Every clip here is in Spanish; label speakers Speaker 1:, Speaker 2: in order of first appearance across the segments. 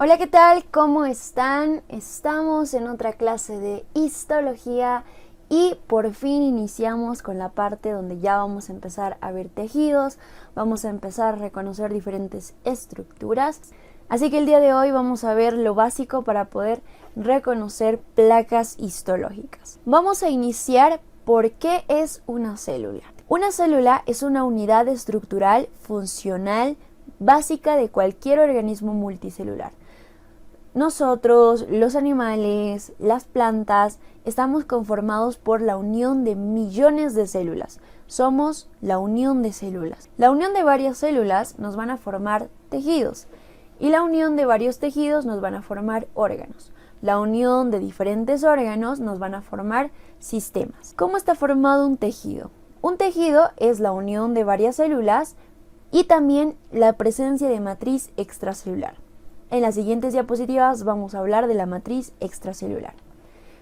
Speaker 1: Hola, ¿qué tal? ¿Cómo están? Estamos en otra clase de histología y por fin iniciamos con la parte donde ya vamos a empezar a ver tejidos, vamos a empezar a reconocer diferentes estructuras. Así que el día de hoy vamos a ver lo básico para poder reconocer placas histológicas. Vamos a iniciar por qué es una célula. Una célula es una unidad estructural funcional básica de cualquier organismo multicelular. Nosotros, los animales, las plantas, estamos conformados por la unión de millones de células. Somos la unión de células. La unión de varias células nos van a formar tejidos y la unión de varios tejidos nos van a formar órganos. La unión de diferentes órganos nos van a formar sistemas. ¿Cómo está formado un tejido? Un tejido es la unión de varias células y también la presencia de matriz extracelular. En las siguientes diapositivas vamos a hablar de la matriz extracelular.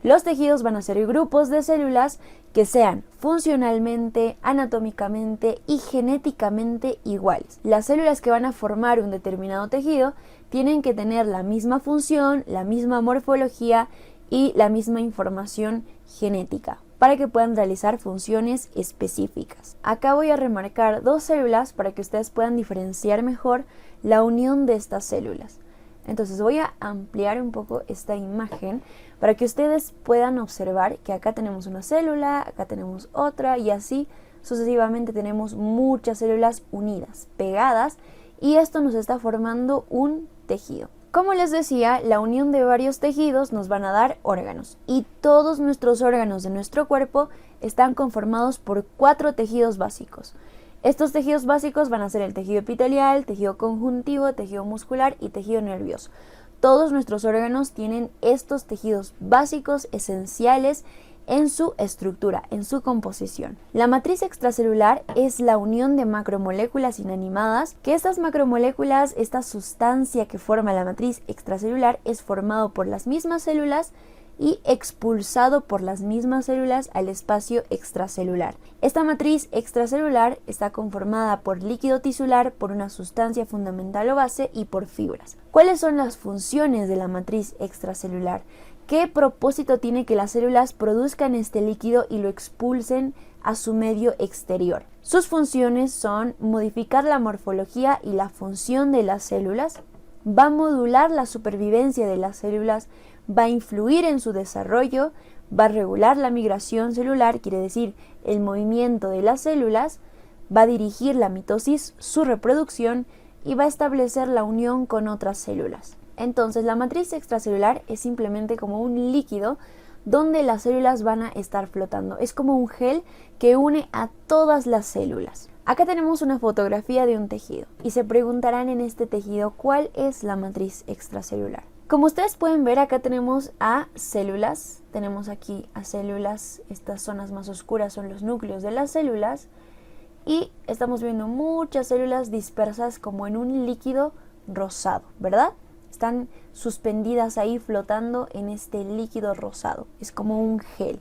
Speaker 1: Los tejidos van a ser grupos de células que sean funcionalmente, anatómicamente y genéticamente iguales. Las células que van a formar un determinado tejido tienen que tener la misma función, la misma morfología y la misma información genética para que puedan realizar funciones específicas. Acá voy a remarcar dos células para que ustedes puedan diferenciar mejor la unión de estas células. Entonces voy a ampliar un poco esta imagen para que ustedes puedan observar que acá tenemos una célula, acá tenemos otra y así sucesivamente tenemos muchas células unidas, pegadas, y esto nos está formando un tejido. Como les decía, la unión de varios tejidos nos van a dar órganos y todos nuestros órganos de nuestro cuerpo están conformados por 4 tejidos básicos. Estos tejidos básicos van a ser el tejido epitelial, tejido conjuntivo, tejido muscular y tejido nervioso. Todos nuestros órganos tienen estos tejidos básicos esenciales en su estructura, en su composición. La matriz extracelular es la unión de macromoléculas inanimadas, que estas macromoléculas, esta sustancia que forma la matriz extracelular, es formado por las mismas células y expulsado por las mismas células al espacio extracelular. Esta matriz extracelular está conformada por líquido tisular, por una sustancia fundamental o base y por fibras. ¿Cuáles son las funciones de la matriz extracelular? ¿Qué propósito tiene que las células produzcan este líquido y lo expulsen a su medio exterior? Sus funciones son modificar la morfología y la función de las células, va a modular la supervivencia de las células, va a influir en su desarrollo, va a regular la migración celular, quiere decir el movimiento de las células, va a dirigir la mitosis, su reproducción y va a establecer la unión con otras células. Entonces la matriz extracelular es simplemente como un líquido donde las células van a estar flotando. Es como un gel que une a todas las células. Acá tenemos una fotografía de un tejido y se preguntarán en este tejido cuál es la matriz extracelular. Como ustedes pueden ver, acá tenemos a células, tenemos aquí a células, estas zonas más oscuras son los núcleos de las células y estamos viendo muchas células dispersas como en un líquido rosado, ¿verdad? Están suspendidas ahí flotando en este líquido rosado, es como un gel.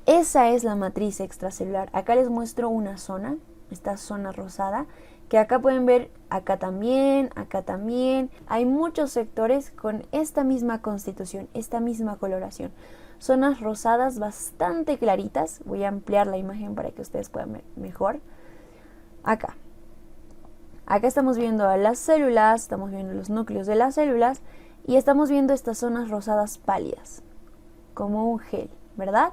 Speaker 1: Esa es la matriz extracelular. Acá les muestro una zona, esta zona rosada, que acá pueden ver, acá también, hay muchos sectores con esta misma constitución, esta misma coloración. Zonas rosadas bastante claritas, voy a ampliar la imagen para que ustedes puedan ver mejor. Acá estamos viendo a las células, estamos viendo los núcleos de las células y estamos viendo estas zonas rosadas pálidas, como un gel, ¿verdad?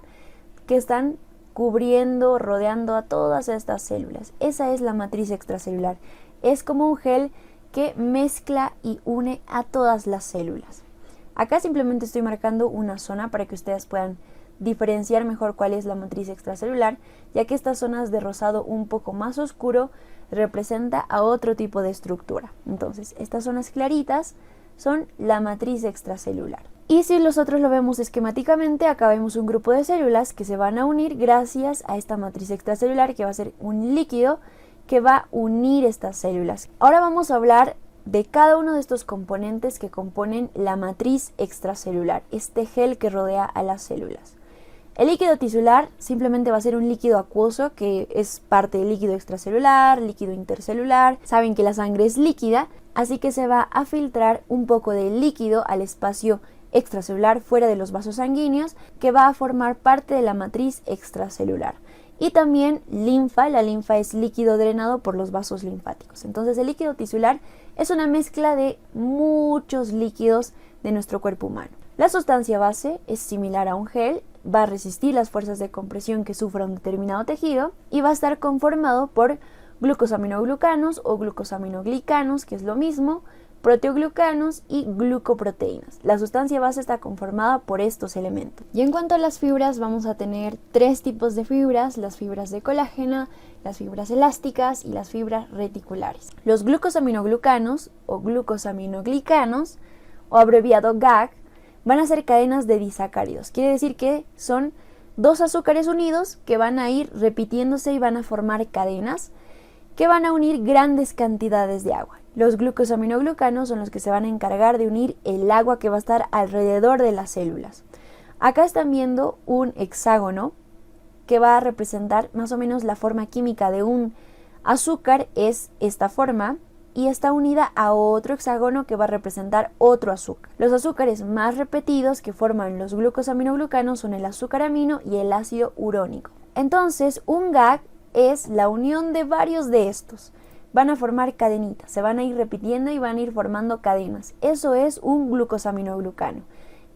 Speaker 1: Que están cubriendo, rodeando a todas estas células. Esa es la matriz extracelular. Es como un gel que mezcla y une a todas las células. Acá simplemente estoy marcando una zona para que ustedes puedan diferenciar mejor cuál es la matriz extracelular, ya que estas zonas de rosado un poco más oscuro representa a otro tipo de estructura. Entonces, estas zonas claritas son la matriz extracelular. Y si nosotros lo vemos esquemáticamente, acá vemos un grupo de células que se van a unir gracias a esta matriz extracelular, que va a ser un líquido que va a unir estas células. Ahora vamos a hablar de cada uno de estos componentes que componen la matriz extracelular, este gel que rodea a las células. El líquido tisular simplemente va a ser un líquido acuoso que es parte del líquido extracelular, líquido intercelular. Saben que la sangre es líquida, así que se va a filtrar un poco de líquido al espacio extracelular fuera de los vasos sanguíneos, que va a formar parte de la matriz extracelular. Y también linfa, la linfa es líquido drenado por los vasos linfáticos. Entonces el líquido tisular es una mezcla de muchos líquidos de nuestro cuerpo humano. La sustancia base es similar a un gel, va a resistir las fuerzas de compresión que sufra un determinado tejido y va a estar conformado por glucosaminoglucanos o glucosaminoglicanos, que es lo mismo, proteoglucanos y glucoproteínas. La sustancia base está conformada por estos elementos. Y en cuanto a las fibras, vamos a tener tres tipos de fibras: las fibras de colágeno, las fibras elásticas y las fibras reticulares. Los glucosaminoglucanos o glucosaminoglicanos, o abreviado GAG, van a ser cadenas de disacáridos. Quiere decir que son dos azúcares unidos que van a ir repitiéndose y van a formar cadenas que van a unir grandes cantidades de agua. Los glucosaminoglucanos son los que se van a encargar de unir el agua que va a estar alrededor de las células. Acá están viendo un hexágono que va a representar más o menos la forma química de un azúcar, es esta forma, y está unida a otro hexágono que va a representar otro azúcar. Los azúcares más repetidos que forman los glucosaminoglucanos son el azúcar amino y el ácido urónico. Entonces, un GAG es la unión de varios de estos. Van a formar cadenitas, se van a ir repitiendo y van a ir formando cadenas. Eso es un glucosaminoglucano.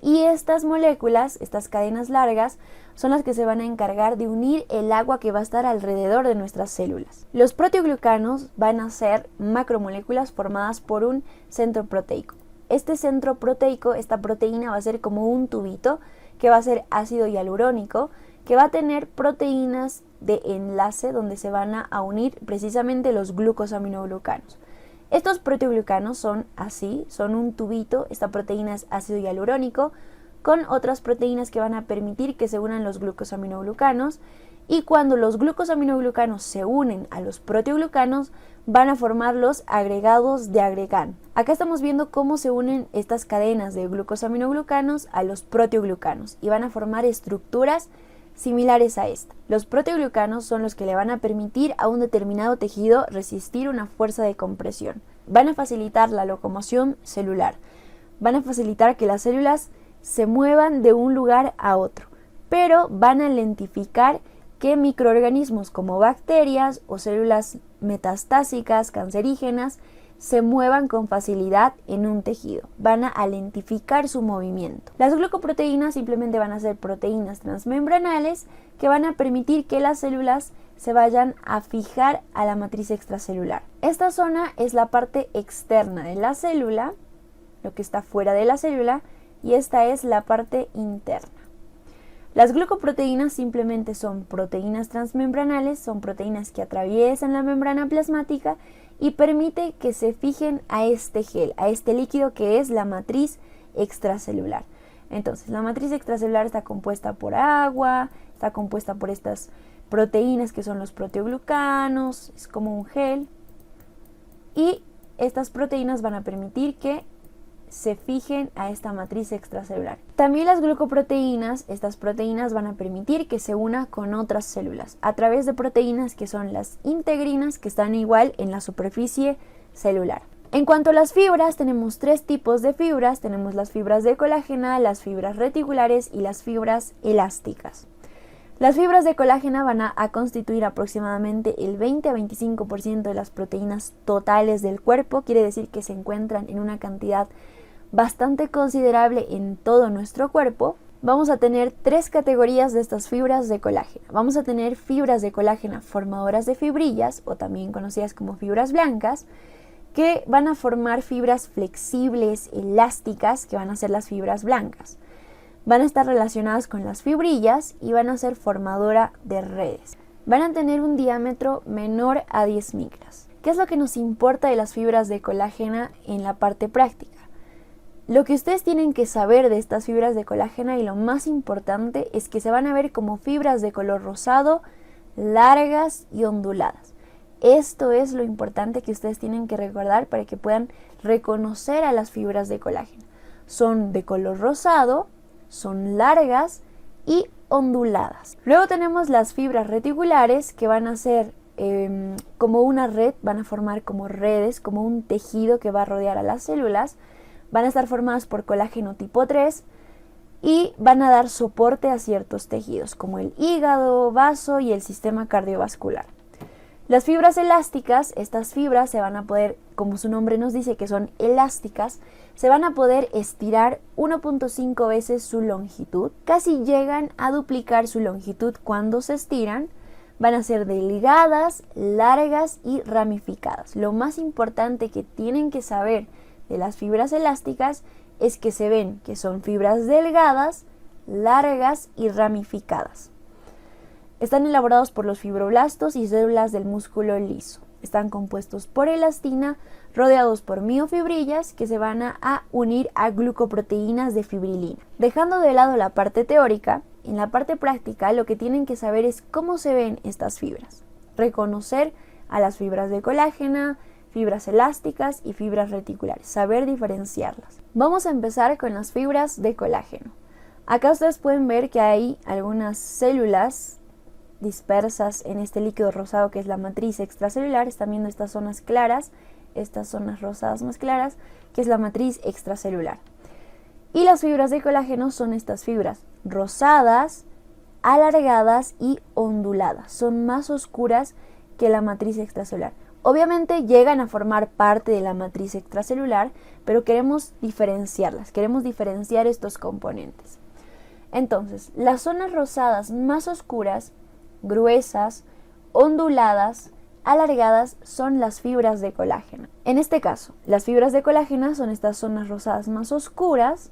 Speaker 1: Y estas moléculas, estas cadenas largas, son las que se van a encargar de unir el agua que va a estar alrededor de nuestras células. Los proteoglucanos van a ser macromoléculas formadas por un centro proteico. Este centro proteico, esta proteína, va a ser como un tubito que va a ser ácido hialurónico, que va a tener proteínas de enlace donde se van a unir precisamente los glucosaminoglucanos. Estos proteoglucanos son así, son un tubito. Esta proteína es ácido hialurónico con otras proteínas que van a permitir que se unan los glucosaminoglucanos, y cuando los glucosaminoglucanos se unen a los proteoglucanos van a formar los agregados de agregán. Acá estamos viendo cómo se unen estas cadenas de glucosaminoglucanos a los proteoglucanos y van a formar estructuras similares a esta. Los proteoglucanos son los que le van a permitir a un determinado tejido resistir una fuerza de compresión. Van a facilitar la locomoción celular. Van a facilitar que las células se muevan de un lugar a otro, pero van a lentificar que microorganismos como bacterias o células metastásicas cancerígenas se muevan con facilidad en un tejido. Van a lentificar su movimiento. Las glucoproteínas simplemente van a ser proteínas transmembranales que van a permitir que las células se vayan a fijar a la matriz extracelular. Esta zona es la parte externa de la célula, lo que está fuera de la célula, y esta es la parte interna. Las glucoproteínas simplemente son proteínas transmembranales, son proteínas que atraviesan la membrana plasmática y permite que se fijen a este gel, a este líquido que es la matriz extracelular. Entonces, la matriz extracelular está compuesta por agua, está compuesta por estas proteínas que son los proteoglucanos, es como un gel, y estas proteínas van a permitir que se fijen a esta matriz extracelular. También las glucoproteínas, estas proteínas van a permitir que se una con otras células a través de proteínas que son las integrinas, que están igual en la superficie celular. En cuanto a las fibras, tenemos tres tipos de fibras. Tenemos las fibras de colágeno, las fibras reticulares y las fibras elásticas. Las fibras de colágeno van a constituir aproximadamente el 20 a 25% de las proteínas totales del cuerpo. Quiere decir que se encuentran en una cantidad bastante considerable en todo nuestro cuerpo. Vamos a tener tres categorías de estas fibras de colágeno. Vamos a tener fibras de colágeno formadoras de fibrillas, o también conocidas como fibras blancas, que van a formar fibras flexibles, elásticas, que van a ser las fibras blancas. Van a estar relacionadas con las fibrillas y van a ser formadora de redes. Van a tener un diámetro menor a 10 micras. ¿Qué es lo que nos importa de las fibras de colágeno en la parte práctica? Lo que ustedes tienen que saber de estas fibras de colágeno, y lo más importante, es que se van a ver como fibras de color rosado, largas y onduladas. Esto es lo importante que ustedes tienen que recordar para que puedan reconocer a las fibras de colágeno. Son de color rosado, son largas y onduladas. Luego tenemos las fibras reticulares, que van a ser como una red, van a formar como redes, como un tejido que va a rodear a las células. Van a estar formadas por colágeno tipo 3 y van a dar soporte a ciertos tejidos, como el hígado, vaso y el sistema cardiovascular. Las fibras elásticas, estas fibras se van a poder, como su nombre nos dice que son elásticas, se van a poder estirar 1.5 veces su longitud. Casi llegan a duplicar su longitud cuando se estiran. Van a ser delgadas, largas y ramificadas. Lo más importante que tienen que saber de las fibras elásticas es que se ven que son fibras delgadas, largas y ramificadas. Están elaborados por los fibroblastos y células del músculo liso. Están compuestos por elastina, rodeados por miofibrillas que se van a unir a glucoproteínas de fibrilina. Dejando de lado la parte teórica, en la parte práctica lo que tienen que saber es cómo se ven estas fibras. Reconocer a las fibras de colágeno, fibras elásticas y fibras reticulares. Saber diferenciarlas. Vamos a empezar con las fibras de colágeno. Acá ustedes pueden ver que hay algunas células dispersas en este líquido rosado que es la matriz extracelular. Están viendo estas zonas claras, estas zonas rosadas más claras, que es la matriz extracelular. Y las fibras de colágeno son estas fibras rosadas, alargadas y onduladas. Son más oscuras que la matriz extracelular. Obviamente llegan a formar parte de la matriz extracelular, pero queremos diferenciarlas, queremos diferenciar estos componentes. Entonces, las zonas rosadas más oscuras, gruesas, onduladas, alargadas son las fibras de colágeno. En este caso, las fibras de colágeno son estas zonas rosadas más oscuras,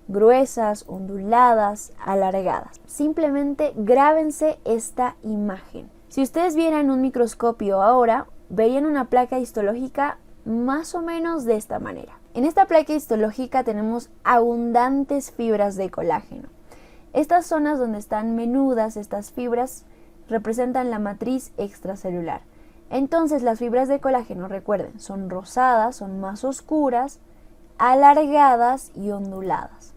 Speaker 1: gruesas, onduladas, alargadas. Simplemente grábense esta imagen. Si ustedes vieran un microscopio ahora, verían una placa histológica más o menos de esta manera. En esta placa histológica tenemos abundantes fibras de colágeno. Estas zonas donde están menudas, estas fibras, representan la matriz extracelular. Entonces las fibras de colágeno, recuerden, son rosadas, son más oscuras, alargadas y onduladas.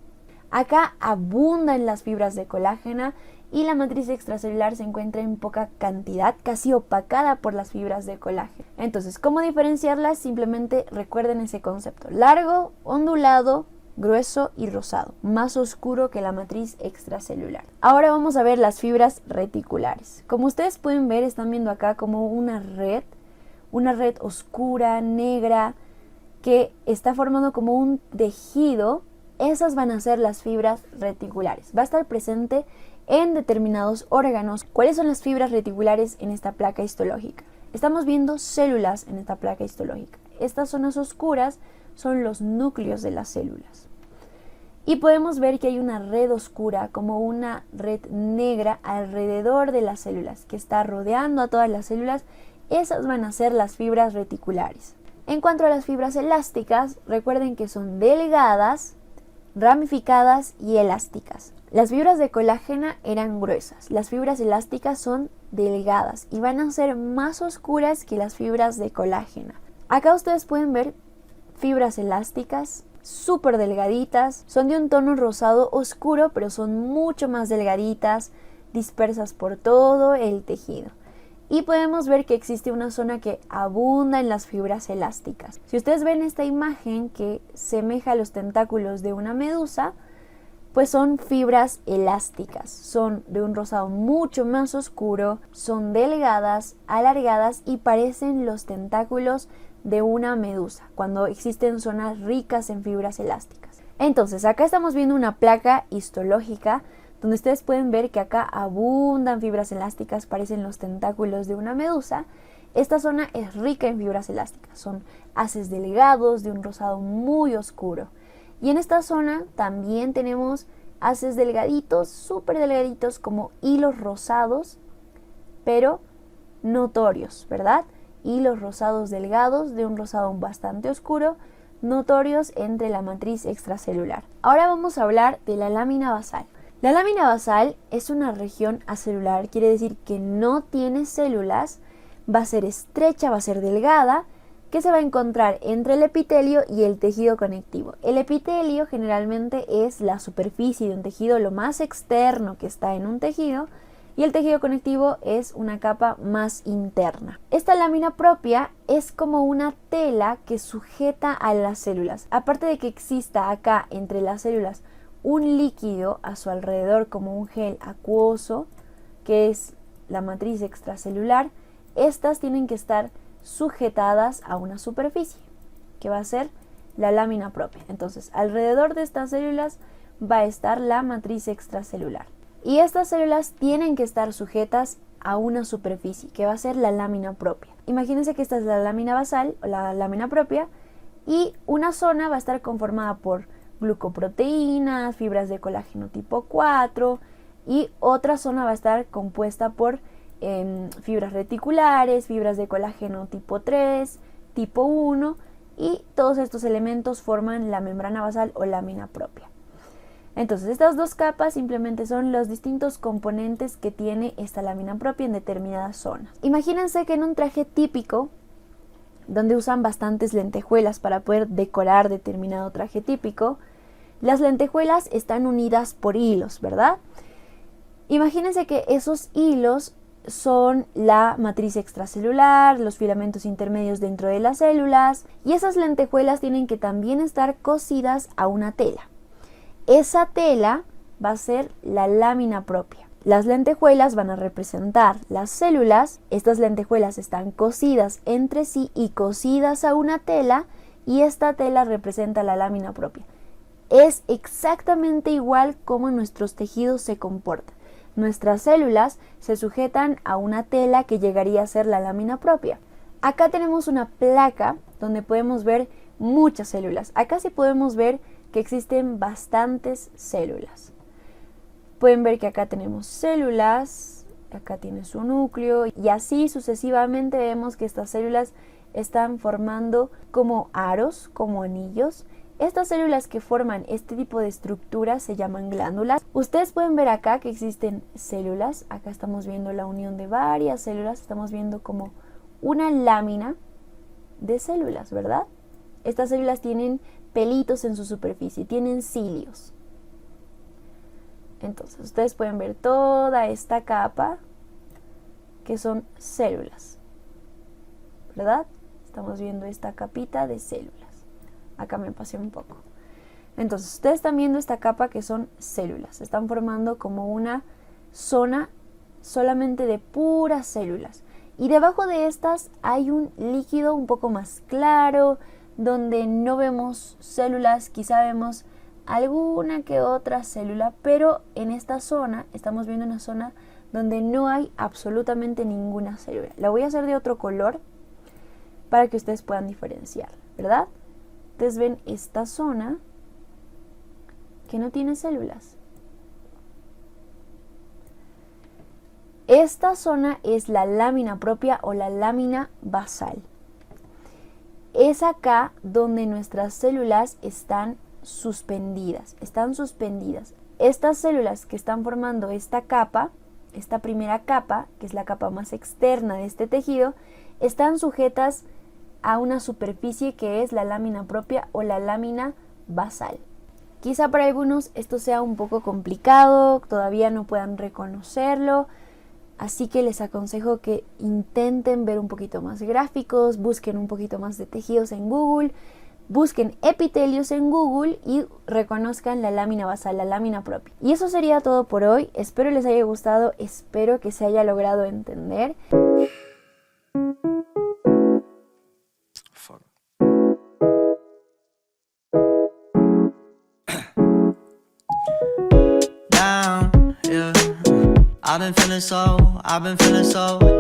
Speaker 1: Acá abundan las fibras de colágeno y la matriz extracelular se encuentra en poca cantidad, casi opacada por las fibras de colágeno. Entonces, ¿cómo diferenciarlas? Simplemente recuerden ese concepto: largo, ondulado, grueso y rosado, más oscuro que la matriz extracelular. Ahora vamos a ver las fibras reticulares. Como ustedes pueden ver, están viendo acá como una red oscura, negra, que está formando como un tejido. Esas van a ser las fibras reticulares. Va a estar presente en determinados órganos. ¿Cuáles son las fibras reticulares en esta placa histológica? Estamos viendo células en esta placa histológica. Estas zonas oscuras son los núcleos de las células. Y podemos ver que hay una red oscura, como una red negra alrededor de las células, que está rodeando a todas las células. Esas van a ser las fibras reticulares. En cuanto a las fibras elásticas, recuerden que son delgadas, ramificadas y elásticas. Las fibras de colágeno eran gruesas, las fibras elásticas son delgadas y van a ser más oscuras que las fibras de colágeno. Acá ustedes pueden ver fibras elásticas súper delgaditas, son de un tono rosado oscuro, pero son mucho más delgaditas, dispersas por todo el tejido. Y podemos ver que existe una zona que abunda en las fibras elásticas. Si ustedes ven esta imagen que semeja a los tentáculos de una medusa, pues son fibras elásticas. Son de un rosado mucho más oscuro, son delgadas, alargadas y parecen los tentáculos de una medusa, cuando existen zonas ricas en fibras elásticas. Entonces, acá estamos viendo una placa histológica donde ustedes pueden ver que acá abundan fibras elásticas, parecen los tentáculos de una medusa. Esta zona es rica en fibras elásticas, son haces delgados de un rosado muy oscuro. Y en esta zona también tenemos haces delgaditos, súper delgaditos, como hilos rosados, pero notorios, ¿verdad? Hilos rosados delgados de un rosado bastante oscuro, notorios entre la matriz extracelular. Ahora vamos a hablar de la lámina basal. La lámina basal es una región acelular, quiere decir que no tiene células, va a ser estrecha, va a ser delgada, ¿Qué se va a encontrar entre el epitelio y el tejido conectivo? El epitelio generalmente es la superficie de un tejido, lo más externo que está en un tejido, y el tejido conectivo es una capa más interna. Esta lámina propia es como una tela que sujeta a las células. Aparte de que exista acá entre las células un líquido a su alrededor como un gel acuoso, que es la matriz extracelular, estas tienen que estar sujetadas a una superficie, que va a ser la lámina propia. Entonces, alrededor de estas células va a estar la matriz extracelular. Y estas células tienen que estar sujetas a una superficie, que va a ser la lámina propia. Imagínense que esta es la lámina basal o la lámina propia, y una zona va a estar conformada por glucoproteínas, fibras de colágeno tipo 4, y otra zona va a estar compuesta por fibras reticulares, fibras de colágeno tipo 3, tipo 1, y todos estos elementos forman la membrana basal o lámina propia. Entonces, estas dos capas simplemente son los distintos componentes que tiene esta lámina propia en determinadas zonas. Imagínense que en un traje típico, donde usan bastantes lentejuelas para poder decorar determinado traje típico, las lentejuelas están unidas por hilos, ¿verdad? Imagínense que esos hilos son la matriz extracelular, los filamentos intermedios dentro de las células, y esas lentejuelas tienen que también estar cosidas a una tela. Esa tela va a ser la lámina propia. Las lentejuelas van a representar las células. Estas lentejuelas están cosidas entre sí y cosidas a una tela, y esta tela representa la lámina propia. Es exactamente igual como nuestros tejidos se comportan. Nuestras células se sujetan a una tela que llegaría a ser la lámina propia. Acá tenemos una placa donde podemos ver muchas células. Acá sí podemos ver que existen bastantes células. Pueden ver que acá tenemos células, acá tiene su núcleo, y así sucesivamente vemos que estas células están formando como aros, como anillos. Estas células que forman este tipo de estructuras se llaman glándulas. Ustedes pueden ver acá que existen células. Acá estamos viendo la unión de varias células. Estamos viendo como una lámina de células, ¿verdad? Estas células tienen pelitos en su superficie, tienen cilios. Entonces, ustedes pueden ver toda esta capa que son células, ¿verdad? Estamos viendo esta capita de células. Acá me pasé un poco. Entonces, ustedes están viendo esta capa que son células. Están formando como una zona solamente de puras células. Y debajo de estas hay un líquido un poco más claro, donde no vemos células, quizá vemos alguna que otra célula, pero en esta zona estamos viendo una zona donde no hay absolutamente ninguna célula. La voy a hacer de otro color para que ustedes puedan diferenciar, ¿verdad? Ustedes ven esta zona que no tiene células. Esta zona es la lámina propia o la lámina basal. Es acá donde nuestras células están suspendidas. Estas células que están formando esta capa, esta primera capa, que es la capa más externa de este tejido, están sujetas a una superficie que es la lámina propia o la lámina basal. Quizá para algunos esto sea un poco complicado, todavía no puedan reconocerlo, así que les aconsejo que intenten ver un poquito más gráficos, busquen un poquito más de tejidos en Google, busquen epitelios en Google y reconozcan la lámina basal, la lámina propia. Y eso sería todo por hoy. Espero les haya gustado, espero que se haya logrado entender.
Speaker 2: I've been feeling so